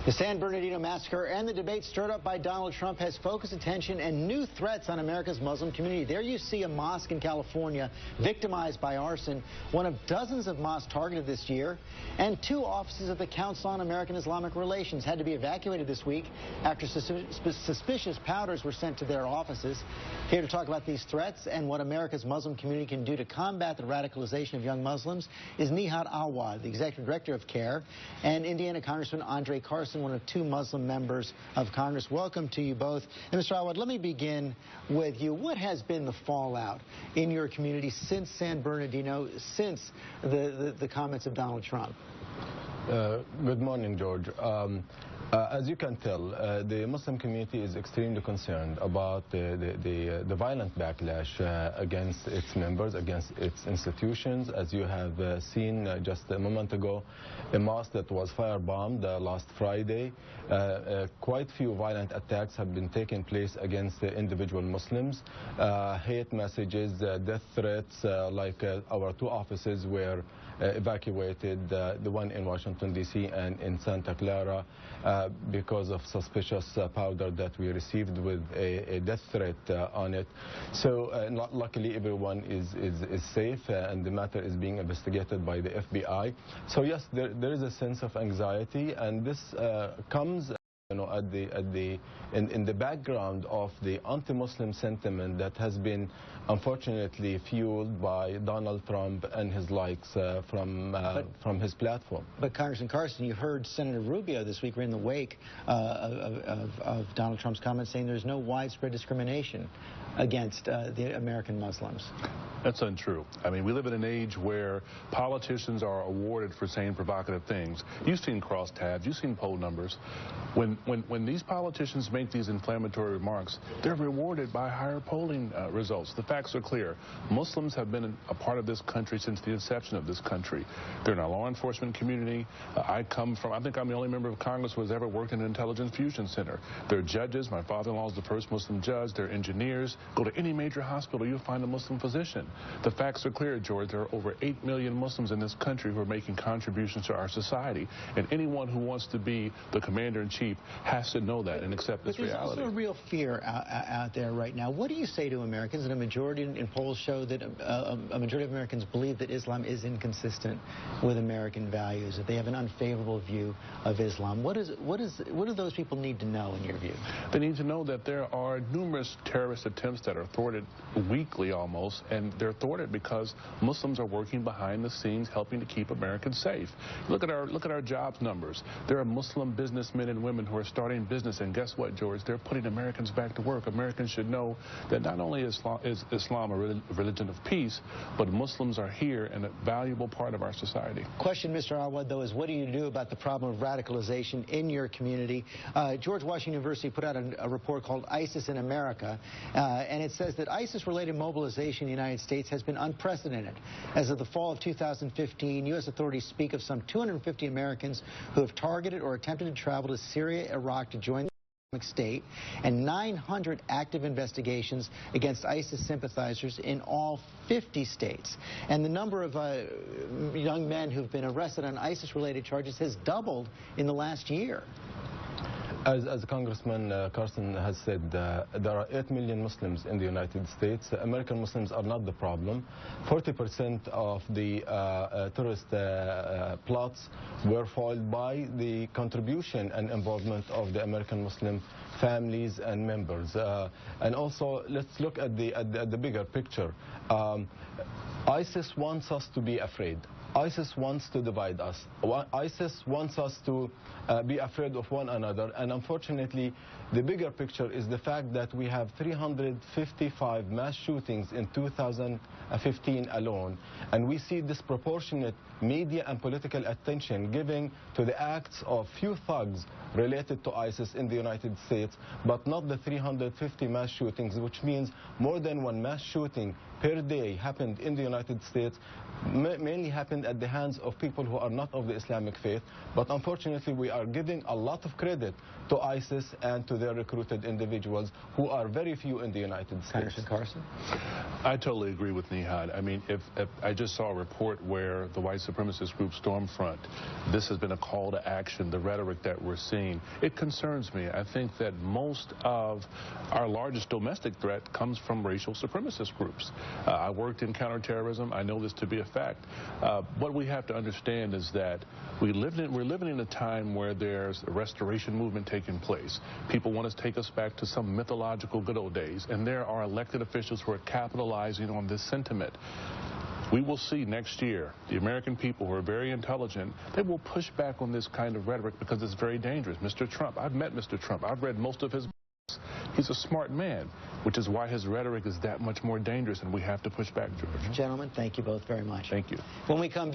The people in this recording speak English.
The San Bernardino massacre and the debate stirred up by Donald Trump has focused attention and new threats on America's Muslim community. There you see a mosque in California victimized by arson, one of dozens of mosques targeted this year, and 2 offices of the Council on American Islamic Relations had to be evacuated this week after suspicious powders were sent to their offices. Here to talk about these threats and what America's Muslim community can do to combat the radicalization of young Muslims is Nihad Awad, the Executive Director of CAIR, and Indiana Congressman Andre Carson, one of 2 Muslim members of Congress. Welcome to you both. And Mr. Awad, let me begin with you. What has been the fallout in your community since San Bernardino, since the comments of Donald Trump? Good morning, George. As you can tell, the Muslim community is extremely concerned about the violent backlash against its members, against its institutions. As you have seen just a moment ago, a mosque that was firebombed last Friday. Quite few violent attacks have been taking place against individual Muslims. Hate messages, death threats, like our 2 offices were evacuated, the one in Washington, D.C. and in Santa Clara, because of suspicious powder that we received with a death threat on it. So luckily everyone is safe, and the matter is being investigated by the FBI. So yes, there is a sense of anxiety, and this comes in the background of the anti-Muslim sentiment that has been unfortunately fueled by Donald Trump and his likes from his platform. But Congressman Carson, you heard Senator Rubio this week. We're in the wake of Donald Trump's comments saying there's no widespread discrimination against the American Muslims. That's untrue. I mean, we live in an age where politicians are awarded for saying provocative things. You've seen crosstabs, you've seen poll numbers. When these politicians make these inflammatory remarks, they're rewarded by higher polling results. The facts are clear. Muslims have been a part of this country since the inception of this country. They're in our law enforcement community. I think I'm the only member of Congress who has ever worked in an intelligence fusion center. They're judges. My father-in-law is the first Muslim judge. They're engineers. Go to any major hospital, you'll find a Muslim physician. The facts are clear, George. There are over 8 million Muslims in this country who are making contributions to our society. And anyone who wants to be the commander-in-chief has to know that and accept this reality. But there's also a real fear out there right now. What do you say to Americans? And a majority in polls show that a majority of Americans believe that Islam is inconsistent with American values, that they have an unfavorable view of Islam. What do those people need to know in your view? They need to know that there are numerous terrorist attempts that are thwarted weekly almost, and they're thwarted because Muslims are working behind the scenes helping to keep Americans safe. Look at our jobs numbers. There are Muslim businessmen and women who are starting business, and guess what, George? They're putting Americans back to work. Americans should know that not only is Islam a religion of peace, but Muslims are here and a valuable part of our society. Question, Mr. Awad, though, is what do you do about the problem of radicalization in your community? George Washington University put out a report called ISIS in America, and it says that ISIS-related mobilization in the United States has been unprecedented. As of the fall of 2015, U.S. authorities speak of some 250 Americans who have targeted or attempted to travel to Syria, Iraq to join the Islamic State, and 900 active investigations against ISIS sympathizers in all 50 states. And the number of young men who've been arrested on ISIS-related charges has doubled in the last year. As Congressman Carson has said, there are 8 million Muslims in the United States. American Muslims are not the problem. 40% of the terrorist plots were foiled by the contribution and involvement of the American Muslim families and members. And also, let's look at the bigger picture. ISIS wants us to be afraid. ISIS wants to divide us. ISIS wants us to be afraid of one another. And unfortunately, the bigger picture is the fact that we have 355 mass shootings in 2015 alone. And we see disproportionate media and political attention given to the acts of few thugs related to ISIS in the United States, but not the 350 mass shootings, which means more than one mass shooting per day happened in the United States, mainly happened happened at the hands of people who are not of the Islamic faith, but unfortunately we are giving a lot of credit to ISIS and to their recruited individuals who are very few in the United States. Congressman Carson? I totally agree with Nihad. I mean, if I just saw a report where the white supremacist group Stormfront, this has been a call to action, the rhetoric that we're seeing, it concerns me. I think that most of our largest domestic threat comes from racial supremacist groups. I worked in counterterrorism. I know this to be a fact. What we have to understand is that we're living in a time where there's a restoration movement taking place. People want to take us back to some mythological good old days, and there are elected officials who are capitalizing on this sentiment. We will see next year the American people who are very intelligent, they will push back on this kind of rhetoric because it's very dangerous. Mr. Trump, I've met Mr. Trump. I've read most of his books. He's a smart man, which is why his rhetoric is that much more dangerous, and we have to push back, George. Gentlemen, thank you both very much. Thank you. When we come back.